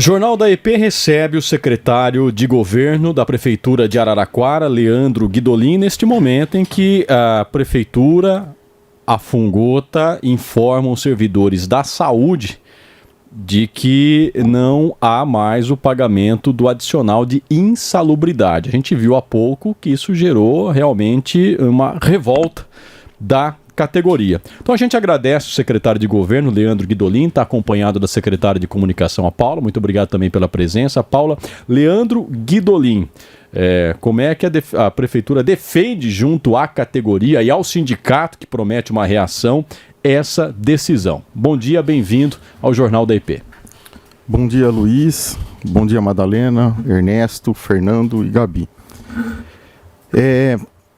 Jornal da EP recebe o secretário de governo da Prefeitura de Araraquara, Leandro Guidolin, neste momento em que a Prefeitura, a Fungota, informam os servidores da saúde de que não há mais o pagamento do adicional de insalubridade. A gente viu há pouco que isso gerou realmente uma revolta da categoria. Então a gente agradece o secretário de governo, Leandro Guidolin, está acompanhado da secretária de comunicação, a Paula. Muito obrigado também pela presença, Paula. Leandro Guidolin, como é que a prefeitura defende junto à categoria e ao sindicato, que promete uma reação, essa decisão? Bom dia, bem-vindo ao Jornal da EP. Bom dia, Luiz. Bom dia, Madalena, Ernesto, Fernando e Gabi.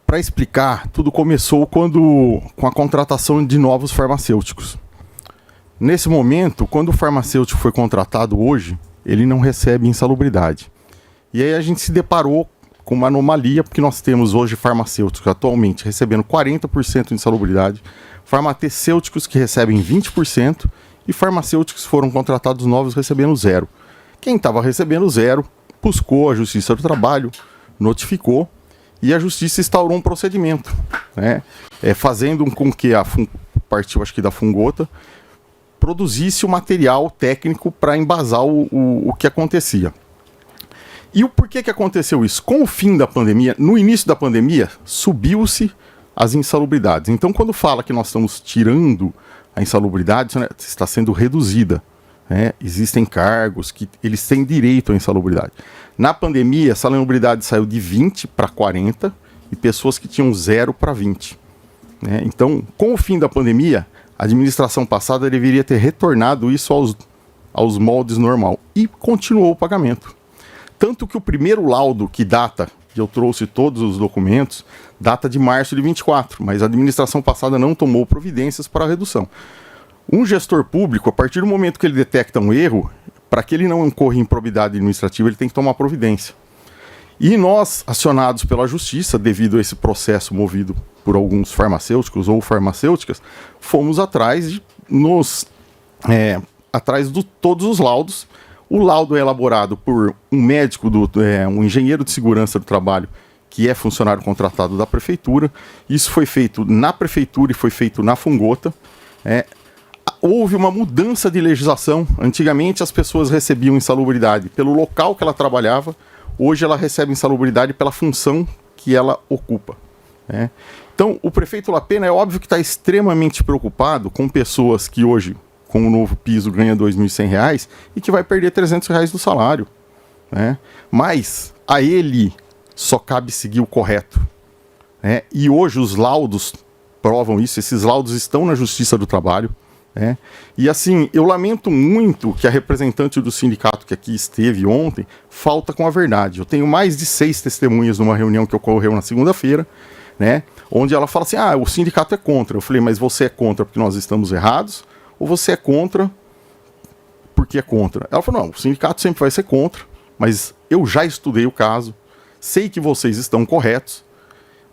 Para explicar, tudo começou com a contratação de novos farmacêuticos. Nesse momento, quando o farmacêutico foi contratado hoje, ele não recebe insalubridade. E aí a gente se deparou com uma anomalia, porque nós temos hoje farmacêuticos atualmente recebendo 40% de insalubridade, farmacêuticos que recebem 20% e farmacêuticos que foram contratados novos recebendo 0%. Quem estava recebendo 0% buscou a Justiça do Trabalho, notificou, e a Justiça instaurou um procedimento, né, fazendo com que partiu acho que da Fungota, produzisse o material técnico para embasar o que acontecia. E o porquê que aconteceu isso? Com o fim da pandemia, no início da pandemia, subiu-se as insalubridades. Então, quando fala que nós estamos tirando a insalubridade, né, está sendo reduzida. Existem cargos que eles têm direito à insalubridade. Na pandemia, essa insalubridade saiu de 20 para 40 e pessoas que tinham 0 para 20. Então, com o fim da pandemia, a administração passada deveria ter retornado isso aos moldes normal e continuou o pagamento. Tanto que o primeiro laudo que data, que eu trouxe todos os documentos, data de março de 24, mas a administração passada não tomou providências para a redução. Um gestor público, a partir do momento que ele detecta um erro, para que ele não incorra em improbidade administrativa, ele tem que tomar providência. E nós, acionados pela Justiça, devido a esse processo movido por alguns farmacêuticos ou farmacêuticas, fomos atrás de todos os laudos. O laudo é elaborado por um médico, um engenheiro de segurança do trabalho, que é funcionário contratado da Prefeitura. Isso foi feito na Prefeitura e foi feito na Fungota. Houve uma mudança de legislação. Antigamente as pessoas recebiam insalubridade pelo local que ela trabalhava. Hoje ela recebe insalubridade pela função que ela ocupa. Então o prefeito Lapena é óbvio que está extremamente preocupado com pessoas que hoje, com o novo piso, ganha R$ 2.100 e que vai perder R$ 300 do salário. Mas a ele só cabe seguir o correto. E hoje os laudos provam isso. Esses laudos estão na Justiça do Trabalho. E assim, eu lamento muito que a representante do sindicato que aqui esteve ontem falta com a verdade. Eu tenho mais de 6 testemunhas numa reunião que ocorreu na segunda-feira, onde ela fala assim, o sindicato é contra. Eu falei, mas você é contra porque nós estamos errados? Ou você é contra porque é contra? Ela falou, não, o sindicato sempre vai ser contra, mas eu já estudei o caso, sei que vocês estão corretos,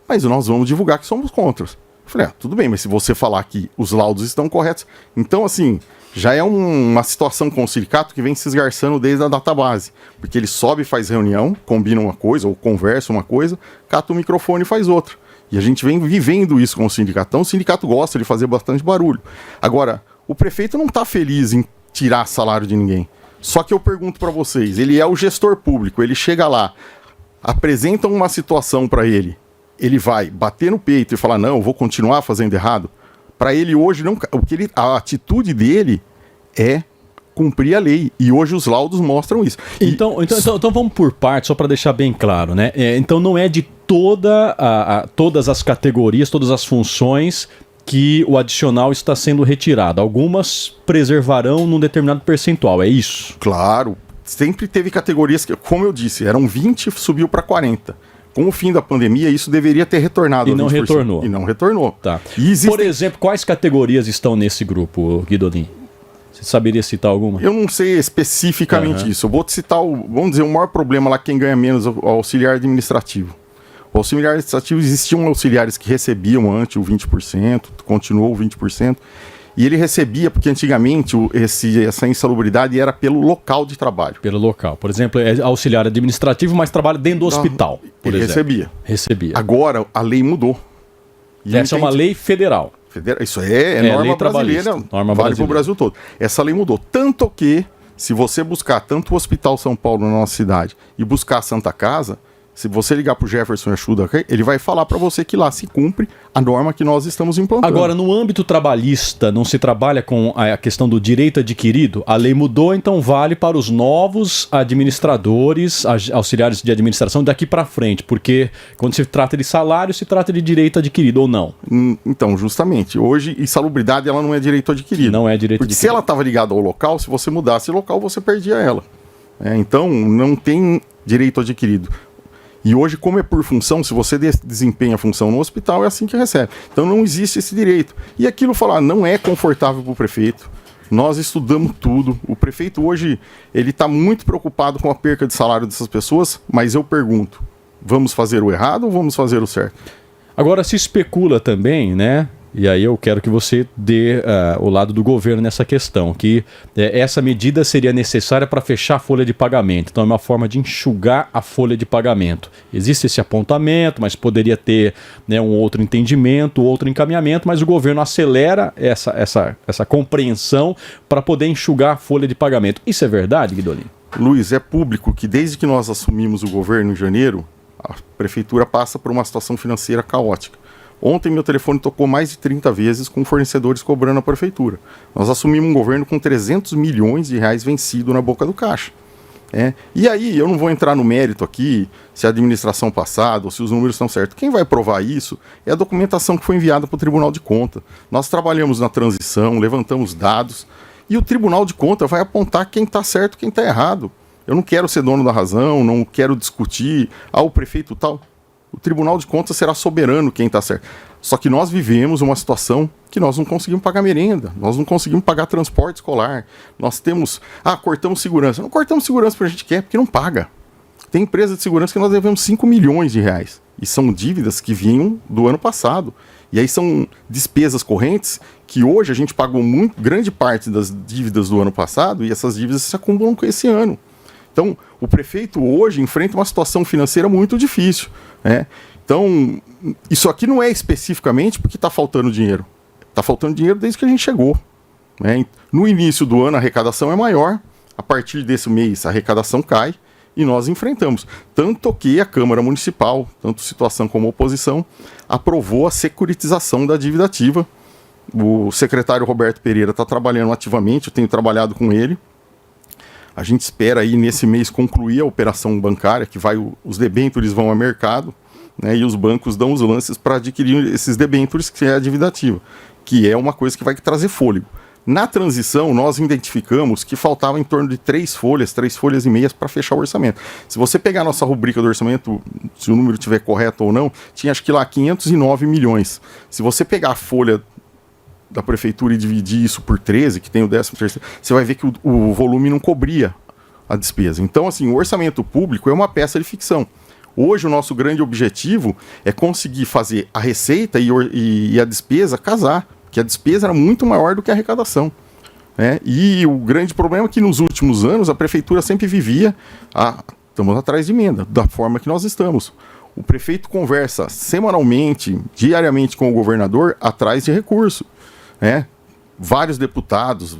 mas nós vamos divulgar que somos contra. Eu falei, tudo bem, mas se você falar que os laudos estão corretos... Então, assim, já é uma situação com o sindicato que vem se esgarçando desde a database. Porque ele sobe, faz reunião, combina uma coisa, ou conversa uma coisa, cata o microfone e faz outra. E a gente vem vivendo isso com o sindicato. Então, o sindicato gosta de fazer bastante barulho. Agora, o prefeito não está feliz em tirar salário de ninguém. Só que eu pergunto para vocês, ele é o gestor público, ele chega lá, apresenta uma situação para ele, ele vai bater no peito e falar, não, eu vou continuar fazendo errado. Para ele hoje, não, a atitude dele é cumprir a lei. E hoje os laudos mostram isso. Então vamos por partes, só para deixar bem claro, então não é de todas as categorias, todas as funções que o adicional está sendo retirado. Algumas preservarão num determinado percentual, é isso? Claro. Sempre teve categorias que, como eu disse, eram 20 e subiu para 40. Com o fim da pandemia, isso deveria ter retornado. E não retornou. E não retornou. Tá. Por exemplo, quais categorias estão nesse grupo, Guidolin? Você saberia citar alguma? Eu não sei especificamente isso. Eu vou te citar, vamos dizer, o maior problema lá, quem ganha menos, o auxiliar administrativo. O auxiliar administrativo, existiam auxiliares que recebiam antes o 20%, continuou o 20%. E ele recebia, porque antigamente essa insalubridade era pelo local de trabalho. Pelo local. Por exemplo, é auxiliar administrativo, mas trabalha dentro do hospital. Por Ele exemplo. recebia. Agora a lei mudou. E essa é uma lei federal. Isso é norma brasileira, vale para o Brasil todo. Essa lei mudou. Tanto que, se você buscar tanto o Hospital São Paulo na nossa cidade e buscar a Santa Casa, se você ligar para o Jefferson Achuda, ele vai falar para você que lá se cumpre a norma que nós estamos implantando. Agora, no âmbito trabalhista, não se trabalha com a questão do direito adquirido? A lei mudou, então vale para os novos administradores, auxiliares de administração daqui para frente, porque quando se trata de salário, se trata de direito adquirido ou não? Então, justamente, hoje, insalubridade ela não é direito adquirido. Não é direito porque adquirido. Se ela estava ligada ao local, se você mudasse o local, você perdia ela. Então, não tem direito adquirido. E hoje, como é por função, se você desempenha a função no hospital, é assim que recebe. Então não existe esse direito. E aquilo falar, não é confortável para o prefeito. Nós estudamos tudo. O prefeito hoje, ele está muito preocupado com a perca de salário dessas pessoas, mas eu pergunto, vamos fazer o errado ou vamos fazer o certo? Agora se especula também, né? E aí eu quero que você dê o lado do governo nessa questão, que essa medida seria necessária para fechar a folha de pagamento. Então é uma forma de enxugar a folha de pagamento. Existe esse apontamento, mas poderia ter, né, um outro entendimento, outro encaminhamento, mas o governo acelera essa compreensão para poder enxugar a folha de pagamento. Isso é verdade, Guidolin? Luiz, é público que desde que nós assumimos o governo em janeiro, a prefeitura passa por uma situação financeira caótica. Ontem meu telefone tocou mais de 30 vezes com fornecedores cobrando a prefeitura. Nós assumimos um governo com 300 milhões de reais vencido na boca do caixa. E aí, eu não vou entrar no mérito aqui, se a administração passada ou se os números estão certos. Quem vai provar isso é a documentação que foi enviada para o Tribunal de Contas. Nós trabalhamos na transição, levantamos dados, e o Tribunal de Contas vai apontar quem está certo e quem está errado. Eu não quero ser dono da razão, não quero discutir, o prefeito tal. O Tribunal de Contas será soberano quem está certo. Só que nós vivemos uma situação que nós não conseguimos pagar merenda, nós não conseguimos pagar transporte escolar, nós temos... cortamos segurança. Não cortamos segurança porque a gente quer, porque não paga. Tem empresa de segurança que nós devemos 5 milhões de reais. E são dívidas que vinham do ano passado. E aí são despesas correntes que hoje a gente pagou grande parte das dívidas do ano passado e essas dívidas se acumulam com esse ano. Então, o prefeito hoje enfrenta uma situação financeira muito difícil, né? Então, isso aqui não é especificamente porque está faltando dinheiro. Está faltando dinheiro desde que a gente chegou, né? No início do ano, a arrecadação é maior. A partir desse mês, a arrecadação cai e nós enfrentamos. Tanto que a Câmara Municipal, tanto situação como oposição, aprovou a securitização da dívida ativa. O secretário Roberto Pereira está trabalhando ativamente, eu tenho trabalhado com ele. A gente espera aí nesse mês concluir a operação bancária, que os debêntures vão ao mercado, né, e os bancos dão os lances para adquirir esses debêntures, que é a dívida ativa, que é uma coisa que vai trazer fôlego. Na transição, nós identificamos que faltava em torno de 3 folhas e meias para fechar o orçamento. Se você pegar a nossa rubrica do orçamento, se o número estiver correto ou não, tinha acho que lá 509 milhões. Se você pegar a folha da prefeitura e dividir isso por 13, que tem o 13º, você vai ver que o volume não cobria a despesa. Então, assim, o orçamento público é uma peça de ficção. Hoje, o nosso grande objetivo é conseguir fazer a receita e a despesa casar, que a despesa era muito maior do que a arrecadação, né? E o grande problema é que nos últimos anos a prefeitura sempre vivia, estamos atrás de emenda, da forma que nós estamos. O prefeito conversa semanalmente, diariamente com o governador atrás de recurso. Vários deputados,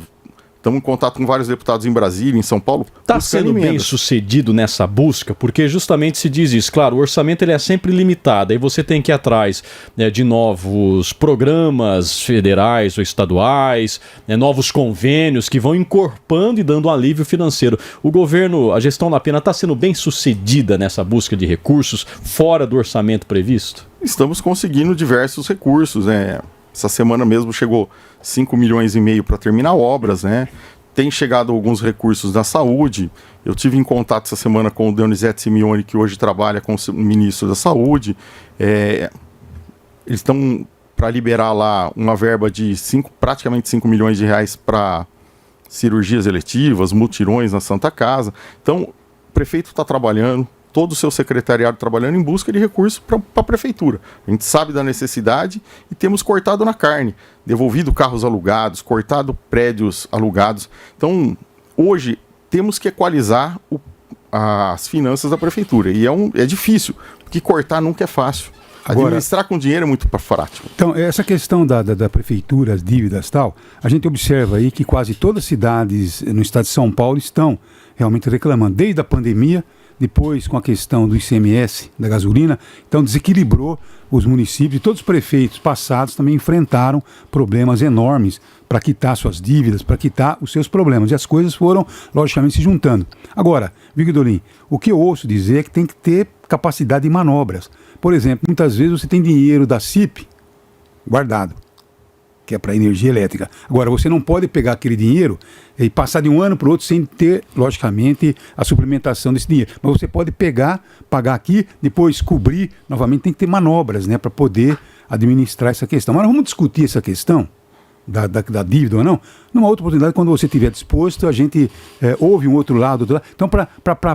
estamos em contato com vários deputados em Brasília, em São Paulo. Está sendo bem sucedido nessa busca, porque justamente se diz isso. Claro, o orçamento ele é sempre limitado, aí você tem que ir atrás, né, de novos programas federais ou estaduais, né, novos convênios que vão encorpando e dando um alívio financeiro. O governo, a gestão da Pena está sendo bem sucedida nessa busca de recursos fora do orçamento previsto? Estamos conseguindo diversos recursos, né? Essa semana mesmo chegou 5 milhões e meio para terminar obras, né? Tem chegado alguns recursos da saúde. Eu tive em contato essa semana com o Donizete Simeone, que hoje trabalha com o ministro da Saúde. Eles estão para liberar lá uma verba de praticamente 5 milhões de reais para cirurgias eletivas, mutirões na Santa Casa. Então, o prefeito está trabalhando, todo o seu secretariado trabalhando em busca de recursos para a prefeitura. A gente sabe da necessidade e temos cortado na carne, devolvido carros alugados, cortado prédios alugados. Então, hoje, temos que equalizar as finanças da prefeitura. E é difícil, porque cortar nunca é fácil. Administrar com dinheiro é muito prático. Então, essa questão da prefeitura, as dívidas e tal, a gente observa aí que quase todas as cidades no estado de São Paulo estão realmente reclamando. Desde a pandemia, depois com a questão do ICMS, da gasolina, então desequilibrou os municípios e todos os prefeitos passados também enfrentaram problemas enormes para quitar suas dívidas, para quitar os seus problemas. E as coisas foram, logicamente, se juntando. Agora, Guidolin, o que eu ouço dizer é que tem que ter capacidade de manobras. Por exemplo, muitas vezes você tem dinheiro da CIP guardado, que é para energia elétrica. Agora, você não pode pegar aquele dinheiro e passar de um ano para o outro sem ter, logicamente, a suplementação desse dinheiro. Mas você pode pegar, pagar aqui, depois cobrir novamente. Tem que ter manobras, né, para poder administrar essa questão. Mas nós vamos discutir essa questão da dívida ou não, numa outra oportunidade, quando você estiver disposto, a gente ouve um outro lado. Então, para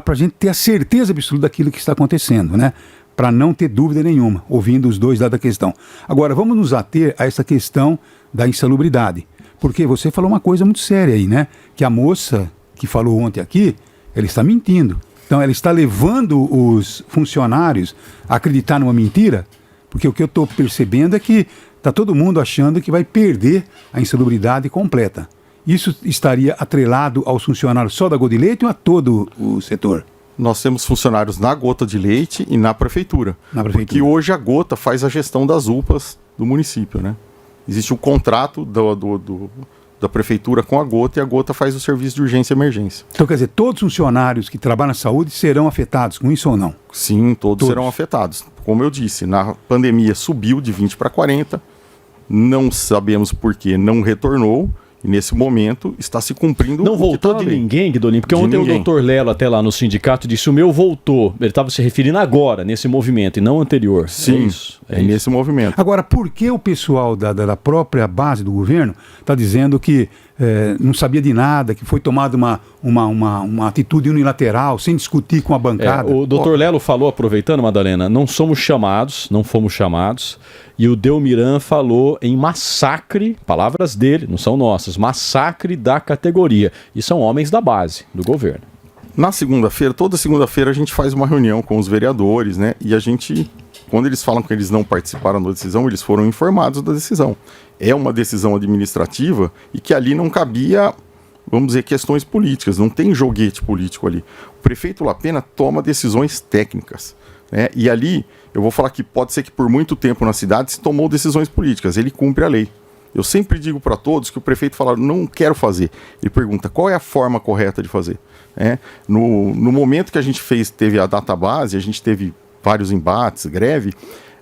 a gente ter a certeza absoluta daquilo que está acontecendo, né? Para não ter dúvida nenhuma, ouvindo os dois lados da questão. Agora, vamos nos ater a essa questão da insalubridade. Porque você falou uma coisa muito séria aí, né? Que a moça que falou ontem aqui, ela está mentindo. Então, ela está levando os funcionários a acreditar numa mentira, porque o que eu estou percebendo é que está todo mundo achando que vai perder a insalubridade completa. Isso estaria atrelado aos funcionários só da Gota de Leite ou a todo o setor? Nós temos funcionários na Gota de Leite e na prefeitura. Porque hoje a Gota faz a gestão das UPAs do município, né? Existe um contrato da prefeitura com a Gota e a Gota faz o serviço de urgência e emergência. Então, quer dizer, todos os funcionários que trabalham na saúde serão afetados com isso ou não? Sim, todos serão afetados. Como eu disse, na pandemia subiu de 20 para 40, não sabemos por que não retornou. E nesse momento está se cumprindo. Não voltou de ninguém, Guidolin, porque ontem o Dr. Lelo até lá no sindicato disse: o meu voltou. Ele estava se referindo agora, nesse movimento, e não anterior. Sim, é nesse movimento. Agora, por que o pessoal da própria base do governo está dizendo que não sabia de nada, que foi tomada uma atitude unilateral, sem discutir com a bancada? O Dr. Lelo falou, aproveitando, Madalena, não fomos chamados, e o Delmiran falou em massacre, palavras dele, não são nossas, massacre da categoria. E são homens da base, do governo. Na segunda-feira, toda segunda-feira a gente faz uma reunião com os vereadores, né? E a gente, quando eles falam que eles não participaram da decisão, eles foram informados da decisão. É uma decisão administrativa e que ali não cabia, vamos dizer, questões políticas, não tem joguete político ali. O prefeito Lapena toma decisões técnicas, né? E ali, eu vou falar que pode ser que por muito tempo na cidade se tomou decisões políticas, ele cumpre a lei. Eu sempre digo para todos que o prefeito fala, não quero fazer. Ele pergunta, qual é a forma correta de fazer? No momento que a gente teve a database, a gente teve vários embates, greve,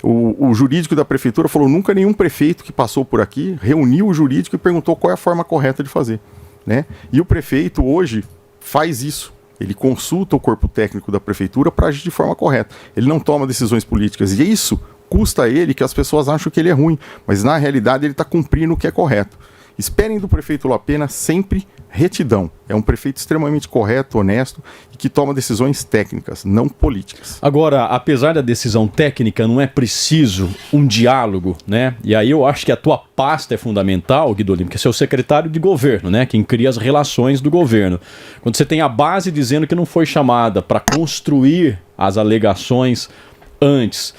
o jurídico da prefeitura falou, nunca nenhum prefeito que passou por aqui reuniu o jurídico e perguntou qual é a forma correta de fazer, né? E o prefeito hoje faz isso. Ele consulta o corpo técnico da prefeitura para agir de forma correta. Ele não toma decisões políticas. E isso custa a ele que as pessoas acham que ele é ruim. Mas na realidade ele está cumprindo o que é correto. Esperem do prefeito Lapena sempre retidão. É um prefeito extremamente correto, honesto e que toma decisões técnicas, não políticas. Agora, apesar da decisão técnica, não é preciso um diálogo, né? E aí eu acho que a tua pasta é fundamental, Guidolin, porque você é o secretário de governo, né? Quem cria as relações do governo. Quando você tem a base dizendo que não foi chamada para construir as alegações antes.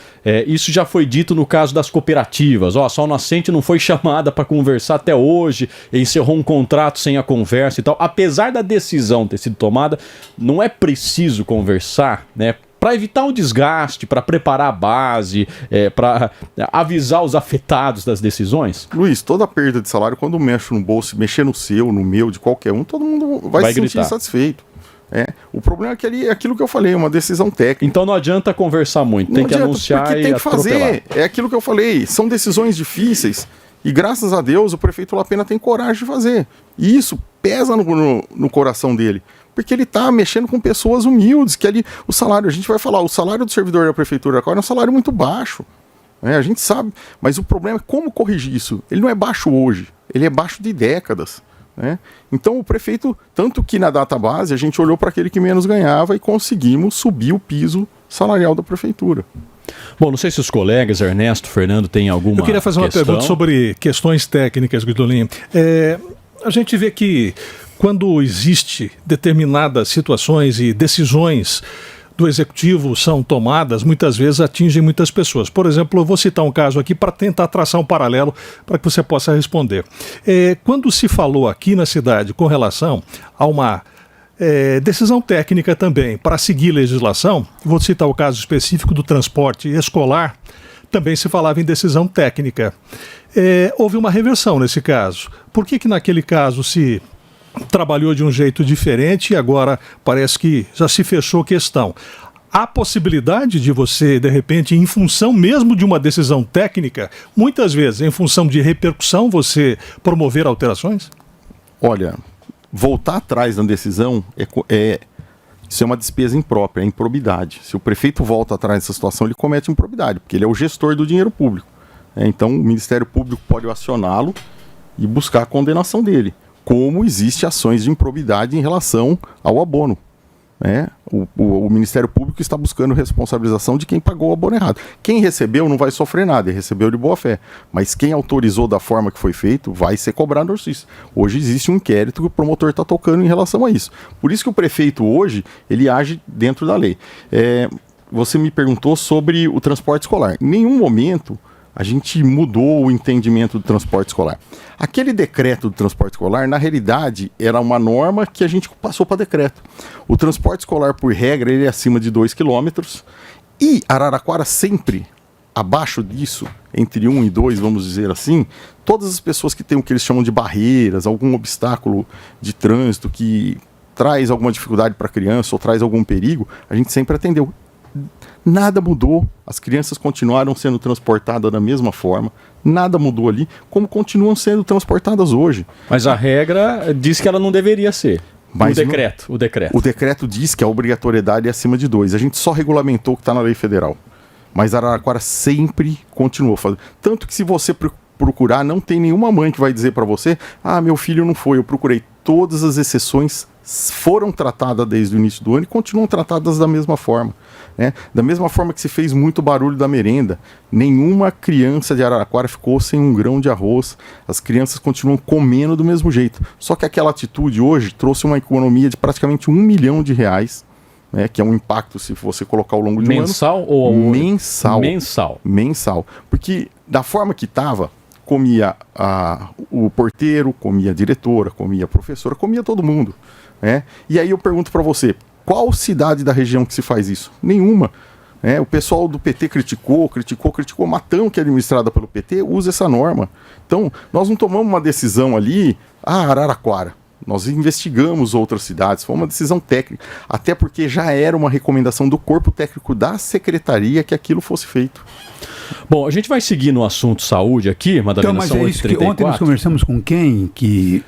Isso já foi dito no caso das cooperativas. A Sol Nascente não foi chamada para conversar até hoje, encerrou um contrato sem a conversa e tal. Apesar da decisão ter sido tomada, não é preciso conversar, né? Para evitar um desgaste, para preparar a base, para avisar os afetados das decisões? Luiz, toda perda de salário, quando mexe no bolso, mexer no seu, no meu, de qualquer um, todo mundo vai se sentir insatisfeito. O problema é que ali é aquilo que eu falei, uma decisão técnica. Então não adianta conversar muito, tem que anunciar e tem que fazer. É aquilo que eu falei, são decisões difíceis e graças a Deus o prefeito Lapena tem coragem de fazer. E isso pesa no coração dele, porque ele está mexendo com pessoas humildes, que ali o salário, a gente vai falar, o salário do servidor da prefeitura agora é um salário muito baixo. A gente sabe, mas o problema é como corrigir isso. Ele não é baixo hoje, ele é baixo de décadas. né? Então o prefeito, tanto que na database a gente olhou para aquele que menos ganhava e conseguimos subir o piso salarial da prefeitura. Bom, não sei se os colegas, Ernesto, Fernando, têm alguma Eu queria fazer uma pergunta sobre questões técnicas, Guidolin. A gente vê que quando existe determinadas situações e decisões do executivo são tomadas, muitas vezes atingem muitas pessoas. Por exemplo, eu vou citar um caso aqui para tentar traçar um paralelo para que você possa responder. Quando se falou aqui na cidade com relação a uma decisão técnica também para seguir legislação, vou citar o caso específico do transporte escolar, também se falava em decisão técnica. Houve uma reversão nesse caso. Por que naquele caso se trabalhou de um jeito diferente e agora parece que já se fechou a questão? Há possibilidade de você, de repente, em função mesmo de uma decisão técnica, muitas vezes em função de repercussão, você promover alterações? Olha, voltar atrás na decisão isso é uma despesa imprópria, é improbidade. Se o prefeito volta atrás dessa situação, ele comete improbidade, porque ele é o gestor do dinheiro público. Então o Ministério Público pode acioná-lo e buscar a condenação dele. Como existem ações de improbidade em relação ao abono. O Ministério Público está buscando responsabilização de quem pagou o abono errado. Quem recebeu não vai sofrer nada, ele recebeu de boa fé. Mas quem autorizou da forma que foi feito vai ser cobrado na justiça. Hoje existe um inquérito que o promotor está tocando em relação a isso. Por isso que o prefeito hoje, ele age dentro da lei. Você me perguntou sobre o transporte escolar. Em nenhum momento a gente mudou o entendimento do transporte escolar. Aquele decreto do transporte escolar, na realidade, era uma norma que a gente passou para decreto. O transporte escolar, por regra, ele é acima de 2 km. E Araraquara sempre, abaixo disso, entre 1 e 2, vamos dizer assim, todas as pessoas que têm o que eles chamam de barreiras, algum obstáculo de trânsito que traz alguma dificuldade para a criança ou traz algum perigo, a gente sempre atendeu. Nada mudou, as crianças continuaram sendo transportadas da mesma forma, nada mudou ali, como continuam sendo transportadas hoje. Mas a regra diz que ela não deveria ser. Mas o decreto diz que a obrigatoriedade é acima de 2. A gente só regulamentou o que está na lei federal. Mas Araraquara sempre continuou fazendo. Tanto que se você procurar, não tem nenhuma mãe que vai dizer para você: meu filho não foi, eu procurei. Todas as exceções foram tratadas desde o início do ano e continuam tratadas da mesma forma. Da mesma forma que se fez muito barulho da merenda, nenhuma criança de Araraquara ficou sem um grão de arroz, as crianças continuam comendo do mesmo jeito. Só que aquela atitude hoje trouxe uma economia de praticamente R$1 milhão, que é um impacto se você colocar ao longo de um mensal ano. Ou Mensal. Porque da forma que estava, comia o porteiro, comia a diretora, comia a professora, comia todo mundo. E aí eu pergunto para você, qual cidade da região que se faz isso? Nenhuma. O pessoal do PT criticou, Matão, que é administrada pelo PT, usa essa norma. Então, nós não tomamos uma decisão ali, Araraquara. Nós investigamos outras cidades, foi uma decisão técnica. Até porque já era uma recomendação do corpo técnico da secretaria que aquilo fosse feito. Bom, a gente vai seguir no assunto saúde aqui, Madalena. Então, mas é isso que ontem nós conversamos com quem?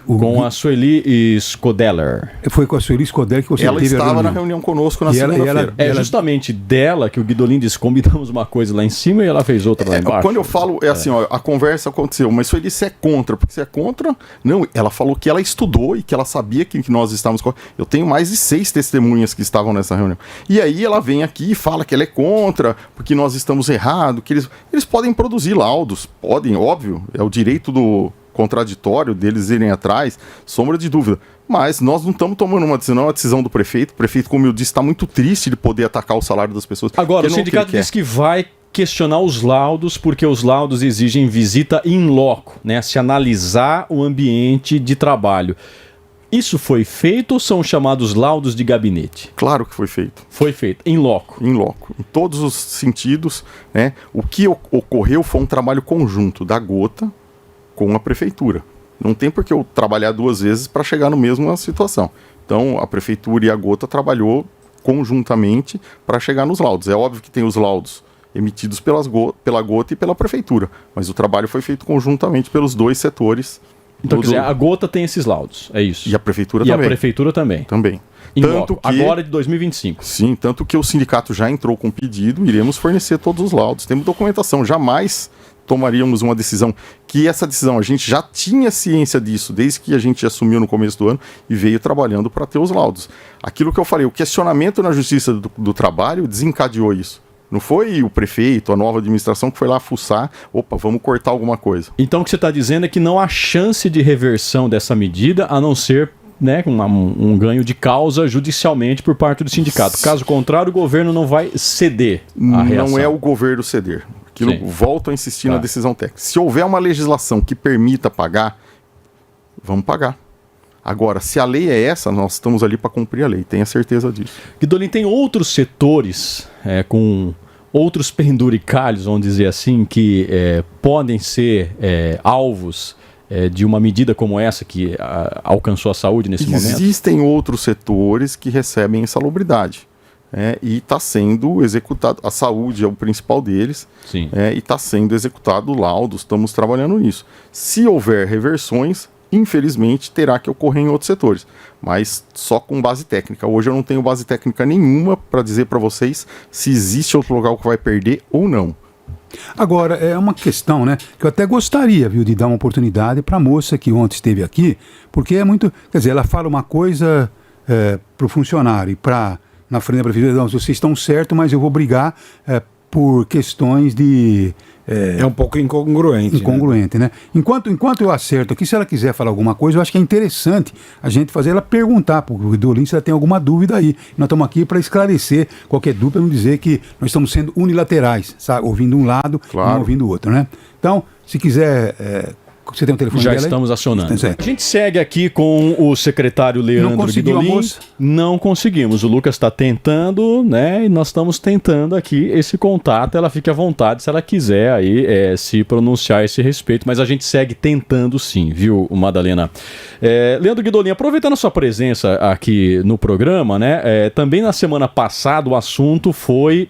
Com a Sueli Skodeller. Foi com a Sueli Skodeller que você ela teve estava na reunião conosco na segunda-feira. Justamente dela que o Guidolin disse, combinamos uma coisa lá em cima e ela fez outra lá embaixo. Quando eu falo, assim, a conversa aconteceu, mas Sueli, você é contra, porque você é contra? Não, ela falou que ela estudou e que ela sabia que nós estávamos... Eu tenho mais de 6 testemunhas que estavam nessa reunião. E aí ela vem aqui e fala que ela é contra, porque nós estamos errados, que eles podem produzir laudos, podem, óbvio, é o direito do contraditório deles irem atrás, sombra de dúvida. Mas nós não estamos tomando uma decisão, é uma decisão do prefeito. O prefeito, como eu disse, está muito triste de poder atacar o salário das pessoas. Agora, o sindicato diz que vai questionar os laudos, porque os laudos exigem visita in loco, né? Se analisar o ambiente de trabalho. Isso foi feito ou são chamados laudos de gabinete? Claro que foi feito. Foi feito, em loco. Em loco, em todos os sentidos. O que ocorreu foi um trabalho conjunto da Gota com a prefeitura. Não tem por que eu trabalhar 2 vezes para chegar na mesma situação. Então, a prefeitura e a Gota trabalhou conjuntamente para chegar nos laudos. É óbvio que tem os laudos emitidos pela Gota e pela prefeitura, mas o trabalho foi feito conjuntamente pelos 2 setores. Então, quer dizer, a Gota tem esses laudos, é isso? E a prefeitura também. E a prefeitura também? Também. Tanto que, agora de 2025. Sim, tanto que o sindicato já entrou com pedido, iremos fornecer todos os laudos. Temos documentação, jamais tomaríamos uma decisão, que essa decisão a gente já tinha ciência disso desde que a gente assumiu no começo do ano e veio trabalhando para ter os laudos. Aquilo que eu falei, o questionamento na Justiça do Trabalho desencadeou isso. Não foi o prefeito, a nova administração que foi lá fuçar, opa, vamos cortar alguma coisa. Então o que você está dizendo é que não há chance de reversão dessa medida, a não ser, né, um ganho de causa judicialmente por parte do sindicato. Caso contrário, o governo não vai ceder à reação. Não é o governo ceder. Volto a insistir na decisão técnica. Se houver uma legislação que permita pagar, vamos pagar. Agora, se a lei é essa, nós estamos ali para cumprir a lei, tenha certeza disso. Guidolin, tem outros setores com outros penduricalhos, vamos dizer assim, que podem ser alvos de uma medida como essa que alcançou a saúde nesse momento? Existem outros setores que recebem insalubridade. E está sendo executado, a saúde é o principal deles. Sim. E está sendo executado laudos, estamos trabalhando nisso. Se houver reversões, infelizmente terá que ocorrer em outros setores, mas só com base técnica. Hoje eu não tenho base técnica nenhuma para dizer para vocês se existe outro local que vai perder ou não. Agora, é uma questão, né, que eu até gostaria, viu, de dar uma oportunidade para a moça que ontem esteve aqui, porque é muito, quer dizer, ela fala uma coisa para o funcionário e na frente da prefeitura, não, vocês estão certos, mas eu vou brigar por questões de... É um pouco incongruente. Incongruente, né? Enquanto eu acerto aqui, se ela quiser falar alguma coisa, eu acho que é interessante a gente fazer ela perguntar para o Guidolin se ela tem alguma dúvida aí. Nós estamos aqui para esclarecer qualquer dúvida, não dizer que nós estamos sendo unilaterais, sabe? Ouvindo um lado claro, e não ouvindo o outro, né? Então, se quiser... Você tem o telefone já dela aí? estamos acionando. A gente segue aqui com o secretário Leandro Guidolin. Não conseguimos. O Lucas está tentando, né? E nós estamos tentando aqui esse contato. Ela fique à vontade se ela quiser aí se pronunciar a esse respeito. Mas a gente segue tentando sim, viu, Madalena? Leandro Guidolin, aproveitando a sua presença aqui no programa, né? Também na semana passada o assunto foi...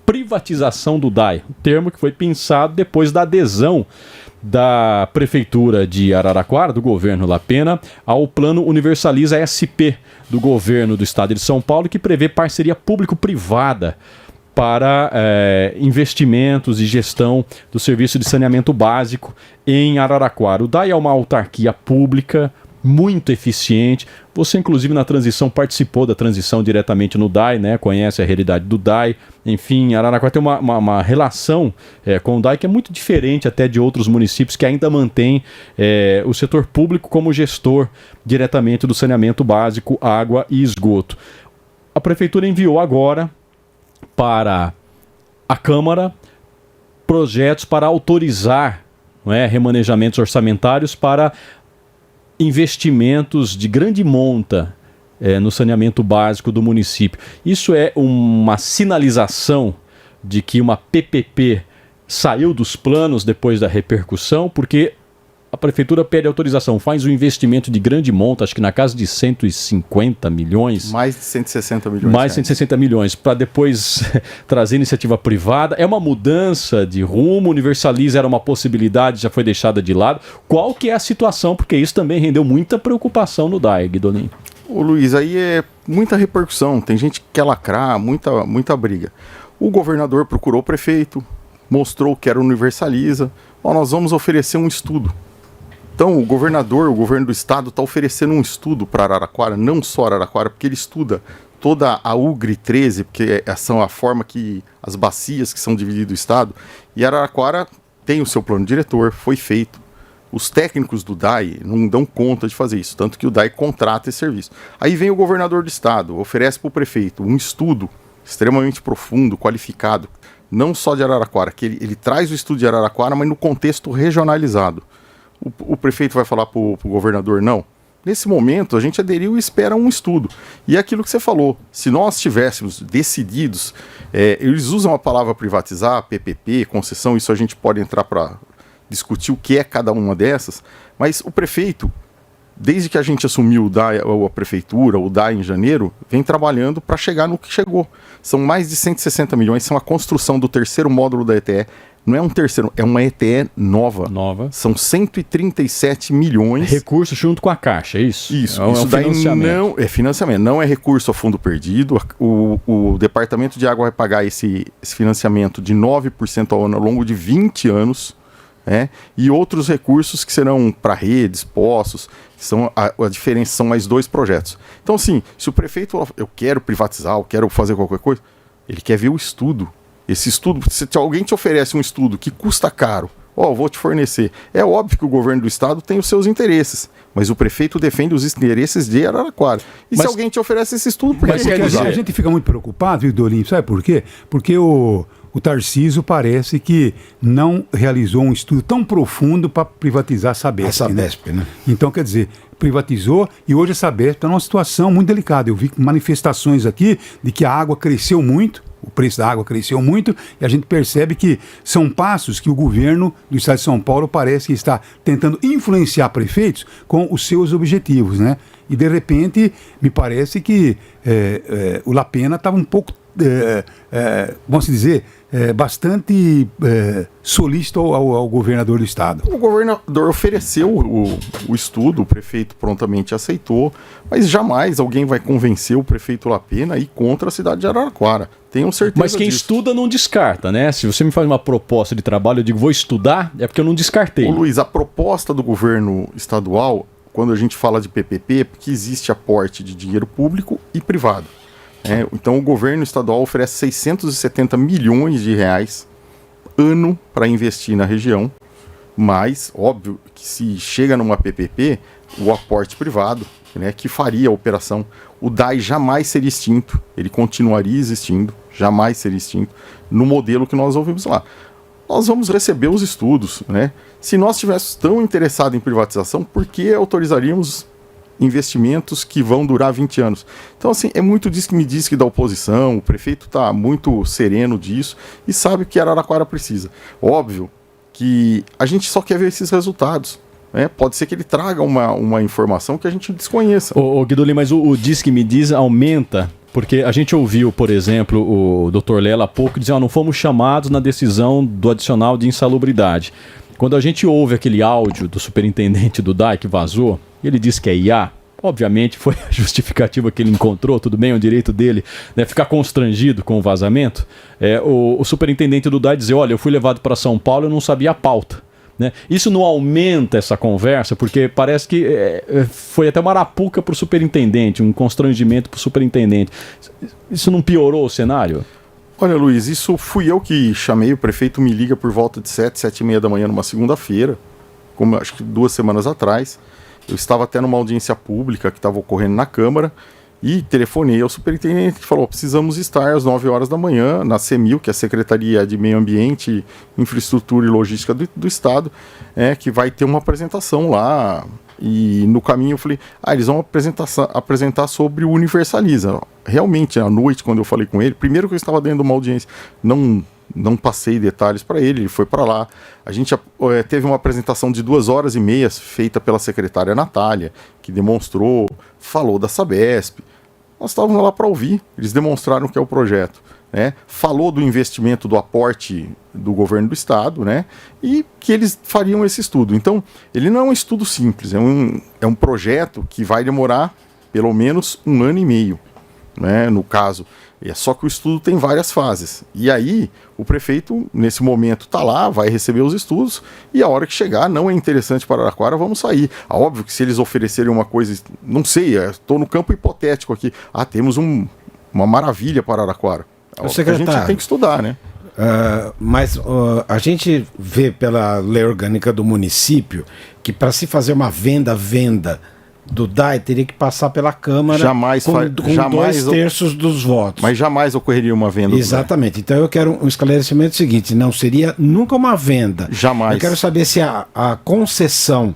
privatização do DAI, um termo que foi pensado depois da adesão da Prefeitura de Araraquara, do governo Lapena, ao Plano Universaliza SP do governo do estado de São Paulo, que prevê parceria público-privada para investimentos e gestão do serviço de saneamento básico em Araraquara. O DAI é uma autarquia pública muito eficiente. Você, inclusive, na transição, participou da transição diretamente no DAI, né? Conhece a realidade do DAI. Enfim, Araraquara tem uma relação com o DAI que é muito diferente até de outros municípios que ainda mantém o setor público como gestor diretamente do saneamento básico, água e esgoto. A Prefeitura enviou agora para a Câmara projetos para autorizar, remanejamentos orçamentários para investimentos de grande monta no saneamento básico do município. Isso é uma sinalização de que uma PPP saiu dos planos depois da repercussão, porque a Prefeitura pede autorização, faz um investimento de grande monta, acho que na casa de 150 milhões. Mais de 160 milhões. Mais de 160 milhões, para depois trazer iniciativa privada. É uma mudança de rumo, Universaliza era uma possibilidade, já foi deixada de lado. Qual que é a situação? Porque isso também rendeu muita preocupação no DAI, Guidolin. Ô Luiz, aí é muita repercussão, tem gente que quer lacrar, muita briga. O governador procurou o prefeito, mostrou que era Universaliza. Nós vamos oferecer um estudo. Então, o governo do estado está oferecendo um estudo para Araraquara, não só Araraquara, porque ele estuda toda a UGRI 13, porque são a forma que as bacias que são divididas do estado, e Araraquara tem o seu plano diretor, foi feito. Os técnicos do DAI não dão conta de fazer isso, tanto que o DAI contrata esse serviço. Aí vem o governador do estado, oferece para o prefeito um estudo extremamente profundo, qualificado, não só de Araraquara, que ele traz o estudo de Araraquara, mas no contexto regionalizado. O prefeito vai falar para o governador, não. Nesse momento, a gente aderiu e espera um estudo. E é aquilo que você falou, se nós tivéssemos decididos, eles usam a palavra privatizar, PPP, concessão, isso a gente pode entrar para discutir o que é cada uma dessas, mas o prefeito desde que a gente assumiu o DAI, a prefeitura, o DAI em janeiro, vem trabalhando para chegar no que chegou. São mais de 160 milhões, são a construção do terceiro módulo da ETE. Não é um terceiro, é uma ETE nova. São 137 milhões. Recurso junto com a Caixa, é isso? Isso, é isso daí financiamento. não é financiamento, não é recurso a fundo perdido. O Departamento de Água vai pagar esse financiamento de 9% ao ano ao longo de 20 anos. E outros recursos que serão para redes, poços, que são a diferença, são mais 2 projetos. Então, assim, se o prefeito, eu quero privatizar, eu quero fazer qualquer coisa, ele quer ver o estudo. Esse estudo, se alguém te oferece um estudo que custa caro, vou te fornecer. É óbvio que o governo do estado tem os seus interesses, mas o prefeito defende os interesses de Araraquara. Se alguém te oferece esse estudo, por que a gente fica muito preocupado, viu, Dolim? Sabe por quê? Porque o Tarcísio parece que não realizou um estudo tão profundo para privatizar a Sabesp. A Sabesp, né? Então, quer dizer, privatizou e hoje a Sabesp está numa situação muito delicada. Eu vi manifestações aqui de que a água cresceu muito, o preço da água cresceu muito, e a gente percebe que são passos que o governo do estado de São Paulo parece que está tentando influenciar prefeitos com os seus objetivos, né? E de repente, me parece que o Lapena estava um pouco, vamos dizer, bastante solícito ao governador do estado. O governador ofereceu o estudo, o prefeito prontamente aceitou, mas jamais alguém vai convencer o prefeito Lapena a ir contra a cidade de Araraquara. Tenho certeza Mas quem disso. estuda não descarta, né? Se você me faz uma proposta de trabalho, eu digo, vou estudar, é porque eu não descartei. Ô Luiz, a proposta do governo estadual, quando a gente fala de PPP, é porque existe aporte de dinheiro público e privado. Então o governo estadual oferece 670 milhões de reais ano para investir na região, mas óbvio que se chega numa PPP, o aporte privado, que faria a operação, o DAI jamais seria extinto, ele continuaria existindo, jamais seria extinto, no modelo que nós ouvimos lá. Nós vamos receber os estudos, Se nós estivéssemos tão interessados em privatização, por que autorizaríamos investimentos que vão durar 20 anos? Então, assim, é muito disso que me diz que da oposição, o prefeito está muito sereno disso e sabe que Araraquara precisa. Óbvio que a gente só quer ver esses resultados. Pode ser que ele traga uma informação que a gente desconheça. Ô Guidolin, mas o diz que me diz aumenta, porque a gente ouviu, por exemplo, o Dr. Lela há pouco dizer, não fomos chamados na decisão do adicional de insalubridade. Quando a gente ouve aquele áudio do superintendente do DAI que vazou, ele disse que é IA, obviamente foi a justificativa que ele encontrou, tudo bem, é o direito dele, ficar constrangido com o vazamento. O superintendente do DAI dizer, olha, eu fui levado para São Paulo e eu não sabia a pauta. Isso não aumenta essa conversa, porque parece que foi até uma arapuca para o superintendente, um constrangimento para o superintendente. Isso não piorou o cenário? Olha, Luiz, isso fui eu que chamei, o prefeito me liga por volta de 7h30 da manhã numa segunda-feira, como acho que 2 semanas atrás. Eu estava até numa audiência pública que estava ocorrendo na Câmara e telefonei ao superintendente que falou, precisamos estar às 9 horas da manhã na CEMIL, que é a Secretaria de Meio Ambiente, Infraestrutura e Logística do Estado, que vai ter uma apresentação lá. E no caminho eu falei, eles vão apresentar sobre o Universaliza. Realmente, à noite, quando eu falei com ele, primeiro que eu estava dentro de uma audiência, não passei detalhes para ele, ele foi para lá. A gente teve uma apresentação de 2h30 feita pela secretária Natália, que demonstrou, falou da Sabesp. Nós estávamos lá para ouvir, eles demonstraram o que é o projeto. Falou do investimento, do aporte do governo do estado, e que eles fariam esse estudo. Então, ele não é um estudo simples, é um projeto que vai demorar pelo menos 1 ano e meio, no caso. Só que o estudo tem várias fases. E aí, o prefeito, nesse momento, está lá, vai receber os estudos, e a hora que chegar, não é interessante para Araraquara, vamos sair. Óbvio que se eles oferecerem uma coisa, não sei, estou no campo hipotético aqui, temos uma maravilha para Araraquara. A gente tem que estudar, Mas a gente vê pela lei orgânica do município que para se fazer uma venda do DAI teria que passar pela Câmara com 2/3 dos votos. Mas jamais ocorreria uma venda. Exatamente. Então eu quero um esclarecimento seguinte, não seria nunca uma venda. Jamais. Eu quero saber se a concessão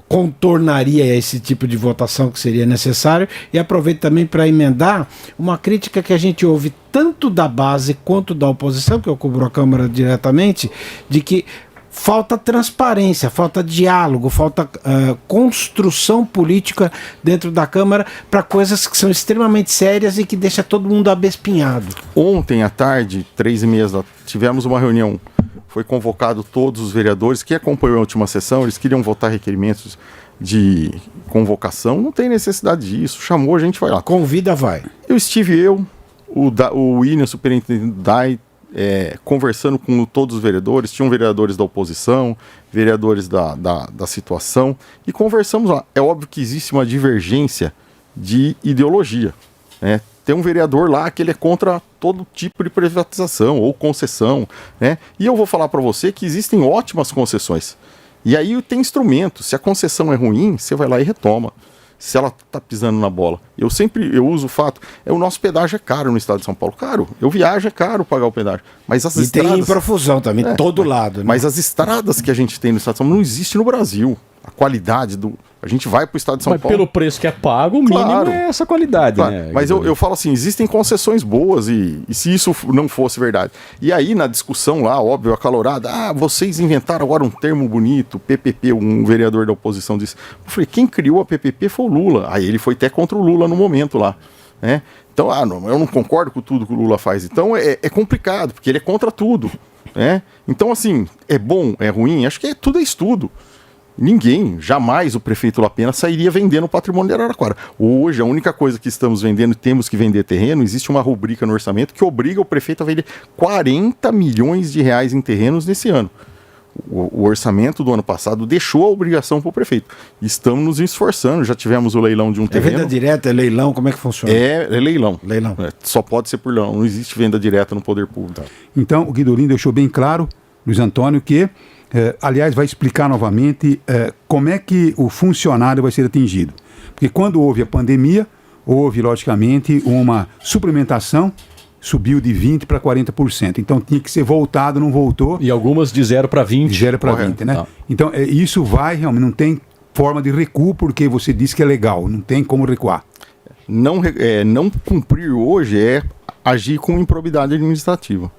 contornaria esse tipo de votação que seria necessário, e aproveito também para emendar uma crítica que a gente ouve tanto da base quanto da oposição, que eu cubro a Câmara diretamente, de que falta transparência, falta diálogo, falta construção política dentro da Câmara para coisas que são extremamente sérias e que deixa todo mundo abespinhado. Ontem à tarde, 3h30, tivemos uma reunião. Foi convocado todos os vereadores que acompanhou a última sessão, eles queriam votar requerimentos de convocação, não tem necessidade disso, chamou, a gente vai lá. Convida, vai. O William, superintendente do DAI, conversando com todos os vereadores, tinham vereadores da oposição, vereadores da situação, e conversamos lá. É óbvio que existe uma divergência de ideologia, né? Tem um vereador lá que ele é contra todo tipo de privatização ou concessão, né? E eu vou falar para você que existem ótimas concessões. E aí tem instrumento. Se a concessão é ruim, você vai lá e retoma. Se ela tá pisando na bola. Eu uso o fato, o nosso pedágio é caro no estado de São Paulo. Caro, eu viajo, é caro pagar o pedágio. Mas as estradas... tem em profusão também, todo lado. Né? Mas as estradas que a gente tem no estado de São Paulo não existe no Brasil. A qualidade do... A gente vai para o estado de São Paulo... Mas pelo preço que é pago, o mínimo é essa qualidade, claro. Né? Mas eu falo assim, existem concessões boas e se isso não fosse verdade. E aí, na discussão lá, óbvio, acalorada, vocês inventaram agora um termo bonito, PPP, um vereador da oposição disse. Eu falei, quem criou a PPP foi o Lula. Aí ele foi até contra o Lula no momento lá, né? Então, eu não concordo com tudo que o Lula faz. Então, é complicado, porque ele é contra tudo, né? Então, assim, é bom, é ruim? Acho que tudo é estudo. Ninguém, jamais o prefeito Lapena sairia vendendo o patrimônio de Araraquara. Hoje, a única coisa que estamos vendendo e temos que vender terreno, existe uma rubrica no orçamento que obriga o prefeito a vender 40 milhões de reais em terrenos nesse ano. O orçamento do ano passado deixou a obrigação para o prefeito. Estamos nos esforçando, já tivemos o leilão de um terreno. É venda direta, é leilão, como é que funciona? É leilão. Leilão. Só pode ser por leilão, não existe venda direta no poder público. Então, o Guidolin deixou bem claro, Luiz Antônio, que aliás, vai explicar novamente como é que o funcionário vai ser atingido. Porque quando houve a pandemia, houve, logicamente, uma suplementação, subiu de 20% para 40%. Então tinha que ser voltado, não voltou. E algumas de 0 para 20%. De 0 para 20%, né? Então isso vai realmente, não tem forma de recuo, porque você disse que é legal, não tem como recuar. Não cumprir hoje é agir com improbidade administrativa.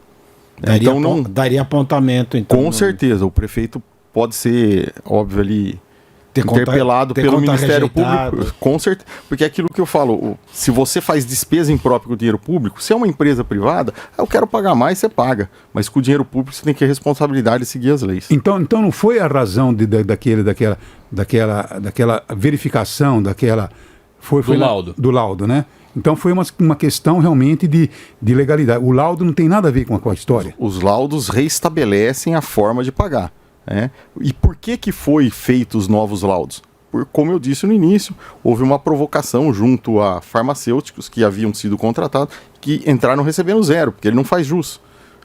Daria apontamento, então. Com certeza, o prefeito pode ser, óbvio, ali interpelado pelo Ministério Público. Com certeza, porque é aquilo que eu falo, se você faz despesa imprópria com o dinheiro público, se é uma empresa privada, eu quero pagar mais, você paga. Mas com o dinheiro público você tem que ter responsabilidade de seguir as leis. Então não foi a razão daquela verificação, do laudo, né? Então foi uma questão realmente de legalidade. O laudo não tem nada a ver com a história. Os laudos reestabelecem a forma de pagar, né? E por que foi feitos os novos laudos? Como eu disse no início, houve uma provocação junto a farmacêuticos que haviam sido contratados, que entraram recebendo 0, porque ele não faz jus,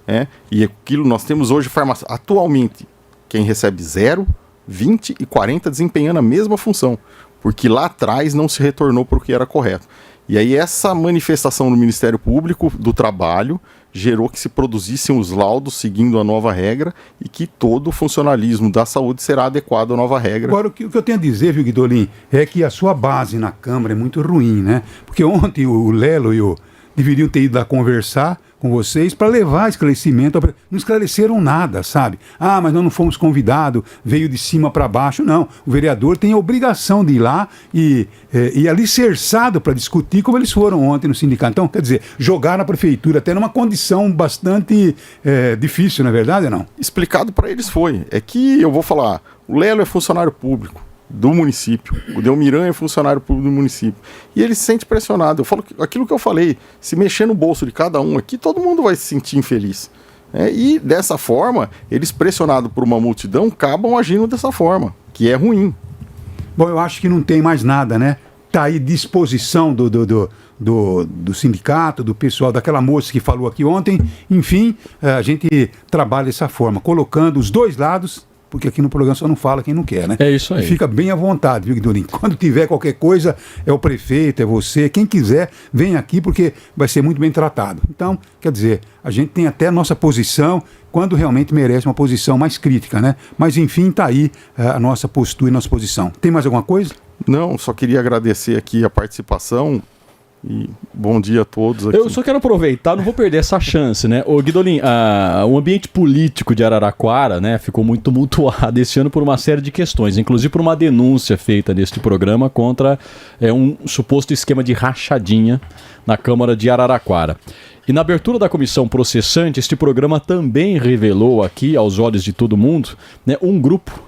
né? E aquilo nós temos hoje atualmente, quem recebe 0, 20 e 40 desempenhando a mesma função, porque lá atrás não se retornou para o que era correto. E aí essa manifestação do Ministério Público do Trabalho gerou que se produzissem os laudos seguindo a nova regra e que todo o funcionalismo da saúde será adequado à nova regra. Agora, o que eu tenho a dizer, viu, Guidolin, é que a sua base na Câmara é muito ruim, né? Porque ontem o Lelo e deveriam ter ido lá conversar com vocês para levar esclarecimento. Não esclareceram nada, sabe? Mas nós não fomos convidados, veio de cima para baixo. Não, o vereador tem a obrigação de ir lá e alicerçado para discutir como eles foram ontem no sindicato. Então, quer dizer, jogar na prefeitura até numa condição bastante difícil, não é verdade ou não? Explicado para eles foi. É que eu vou falar, o Lelo é funcionário público do município, o Delmiran é funcionário público do município, e ele se sente pressionado. Eu falo aquilo que eu falei, se mexer no bolso de cada um aqui, todo mundo vai se sentir infeliz. E dessa forma, eles pressionados por uma multidão, acabam agindo dessa forma, que é ruim. Bom, eu acho que não tem mais nada, né? Está aí disposição do sindicato, do pessoal, daquela moça que falou aqui ontem. Enfim, a gente trabalha dessa forma, colocando os dois lados, porque aqui no programa só não fala quem não quer, né? É isso aí. E fica bem à vontade, viu, Guidolin? Quando tiver qualquer coisa, é o prefeito, é você, quem quiser, vem aqui porque vai ser muito bem tratado. Então, quer dizer, a gente tem até a nossa posição quando realmente merece uma posição mais crítica, né? Mas, enfim, está aí a nossa postura e nossa posição. Tem mais alguma coisa? Não, só queria agradecer aqui a participação E bom dia a todos aqui. Eu só quero aproveitar, não vou perder essa chance, né? Ô Guidolin, o ambiente político de Araraquara, né, ficou muito tumultuado esse ano por uma série de questões, inclusive por uma denúncia feita neste programa contra um suposto esquema de rachadinha na Câmara de Araraquara. E na abertura da comissão processante, este programa também revelou aqui, aos olhos de todo mundo, né, um grupo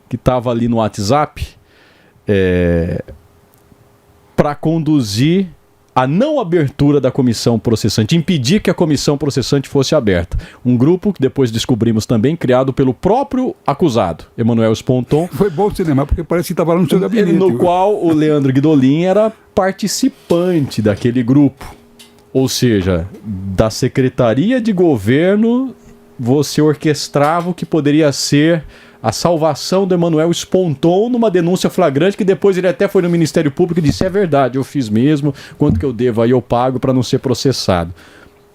que estava ali no WhatsApp para conduzir a não abertura da comissão processante, impedir que a comissão processante fosse aberta. Um grupo que depois descobrimos também, criado pelo próprio acusado, Emanuel Sponton. Foi bom o cinema, porque parece que estava lá no seu gabinete. No qual o Leandro Guidolin era participante daquele grupo. Ou seja, da Secretaria de Governo, você orquestrava o que poderia ser a salvação do Emanuel Sponton numa denúncia flagrante que depois ele até foi no Ministério Público e disse: é verdade, eu fiz mesmo, quanto que eu devo aí eu pago para não ser processado.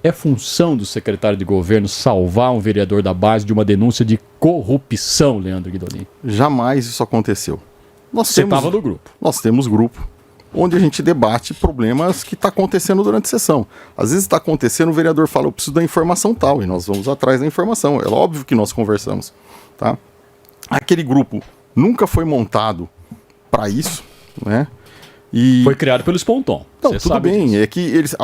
É função do secretário de governo salvar um vereador da base de uma denúncia de corrupção, Leandro Guidolin? Jamais isso aconteceu. Você estava no grupo. Nós temos grupo onde a gente debate problemas que está acontecendo durante a sessão. Às vezes está acontecendo, o vereador fala: eu preciso da informação tal, e nós vamos atrás da informação. É óbvio que nós conversamos, tá? Aquele grupo nunca foi montado para isso, né? E foi criado pelo Sponton. Não, tudo bem, disso. É que eles,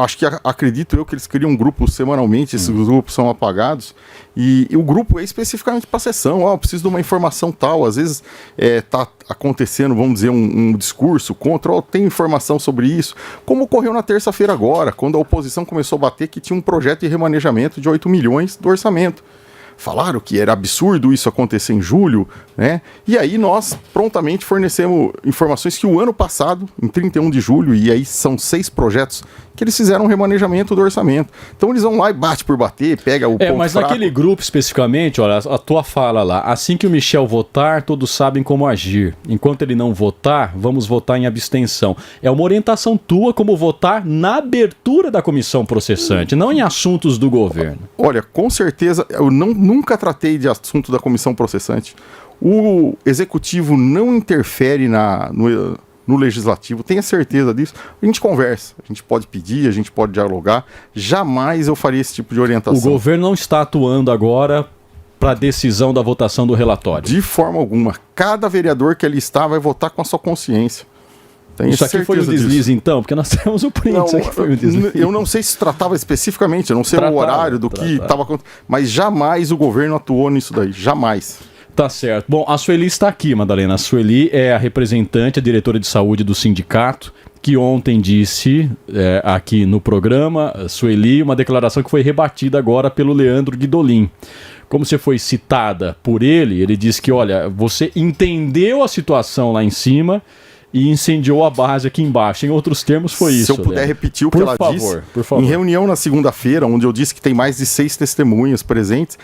acredito eu que eles criam um grupo semanalmente, esses grupos são apagados, e o grupo é especificamente para a sessão. Eu preciso de uma informação tal, às vezes está acontecendo, vamos dizer, um discurso contra, tem informação sobre isso, como ocorreu na terça-feira agora, quando a oposição começou a bater que tinha um projeto de remanejamento de 8 milhões do orçamento. Falaram que era absurdo isso acontecer em julho, né? E aí nós prontamente fornecemos informações que o ano passado, em 31 de julho, e aí são 6 projetos, que eles fizeram um remanejamento do orçamento. Então eles vão lá e bate por bater, pega o ponto mas fraco. Naquele grupo especificamente, olha, a tua fala lá: assim que o Michel votar, todos sabem como agir. Enquanto ele não votar, vamos votar em abstenção. É uma orientação tua como votar na abertura da comissão processante, não em assuntos do governo. Olha, com certeza, eu nunca tratei de assunto da comissão processante. O executivo não interfere no legislativo, tenha certeza disso. A gente conversa, a gente pode pedir, a gente pode dialogar. Jamais eu faria esse tipo de orientação. O governo não está atuando agora para a decisão da votação do relatório? De forma alguma. Cada vereador que ali está vai votar com a sua consciência. Isso aqui foi um deslize, então? Porque nós temos o print. Não, isso aqui foi um deslize. Eu não sei se tratava especificamente, eu não sei o horário do que estava acontecendo, mas jamais o governo atuou nisso daí, jamais. Tá certo. Bom, a Sueli está aqui, Madalena. A Sueli é a representante, a diretora de saúde do sindicato, que ontem disse aqui no programa, Sueli, uma declaração que foi rebatida agora pelo Leandro Guidolin. Como você foi citada por ele disse que, olha, você entendeu a situação lá em cima e incendiou a base aqui embaixo. Em outros termos, foi isso. Se eu puder repetir o que ela disse, por favor. Em reunião na segunda-feira, onde eu disse que tem mais de 6 testemunhas presentes,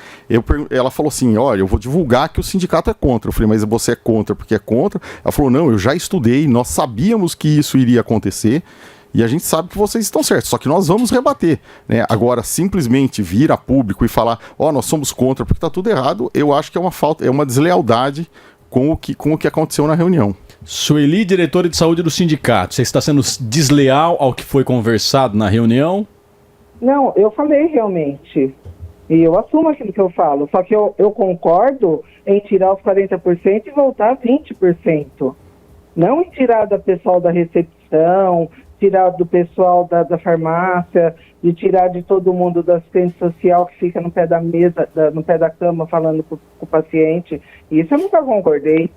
ela falou assim: olha, eu vou divulgar que o sindicato é contra. Eu falei: mas você é contra porque é contra? Ela falou: não, eu já estudei, nós sabíamos que isso iria acontecer, e a gente sabe que vocês estão certos, só que nós vamos rebater, né? Agora, simplesmente vir a público e falar: nós somos contra porque está tudo errado, eu acho que é uma falta, é uma deslealdade com o que aconteceu na reunião. Sueli, diretora de saúde do sindicato, você está sendo desleal ao que foi conversado na reunião? Não, eu falei realmente. E eu assumo aquilo que eu falo. Só que eu concordo em tirar os 40% e voltar a 20%. Não em tirar do pessoal da recepção, tirar do pessoal da farmácia, de tirar de todo mundo da assistente social que fica no pé da mesa, no pé da cama falando com o paciente. Isso eu nunca concordei.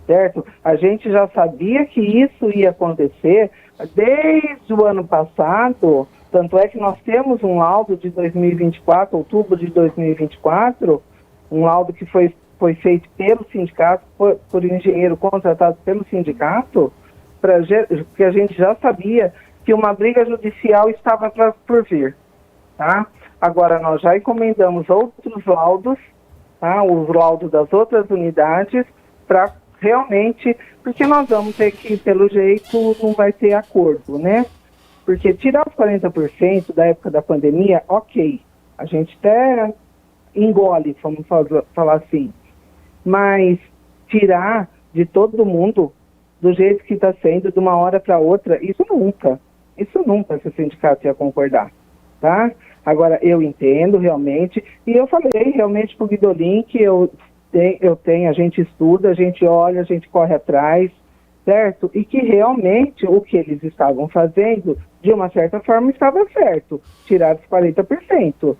Certo? A gente já sabia que isso ia acontecer desde o ano passado, tanto é que nós temos um laudo de 2024, outubro de 2024, um laudo que foi feito pelo sindicato, por engenheiro contratado pelo sindicato, porque a gente já sabia que uma briga judicial estava por vir. Tá? Agora, nós já encomendamos outros laudos, tá? Os laudos das outras unidades, para realmente, porque nós vamos ter que, pelo jeito, não vai ter acordo, né? Porque tirar os 40% da época da pandemia, ok, a gente até engole, vamos falar assim, mas tirar de todo mundo, do jeito que está sendo, de uma hora para outra, isso nunca. Isso nunca esse sindicato ia concordar, tá? Agora, eu entendo realmente, e eu falei realmente para o Guidolin que a gente estuda, a gente olha, a gente corre atrás, certo? E que realmente o que eles estavam fazendo, de uma certa forma, estava certo. Tirar os 40%,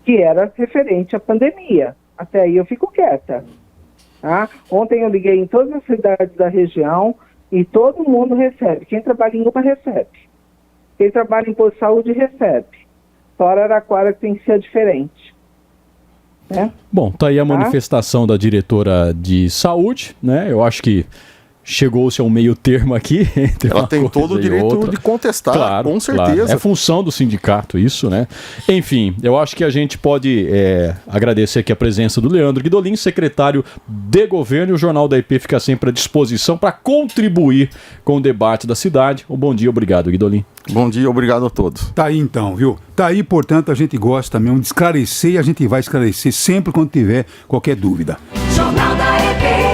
que era referente à pandemia. Até aí eu fico quieta. Tá? Ontem eu liguei em todas as cidades da região e todo mundo recebe. Quem trabalha em UPA recebe. Quem trabalha em posto de saúde recebe. Só Araraquara que tem que ser diferente. Né? Bom, tá aí a manifestação da diretora de saúde, né? Eu acho que chegou-se a um meio termo aqui. Entre ela tem todo o direito de contestar, claro, com certeza. Claro. É função do sindicato isso, né? Enfim, eu acho que a gente pode agradecer aqui a presença do Leandro Guidolin, secretário de governo, e o Jornal da IP fica sempre à disposição para contribuir com o debate da cidade. Um bom dia, obrigado, Guidolin. Bom dia, obrigado a todos. Tá aí então, viu? Tá aí, portanto, a gente gosta mesmo de esclarecer e a gente vai esclarecer sempre quando tiver qualquer dúvida. Jornal da EP.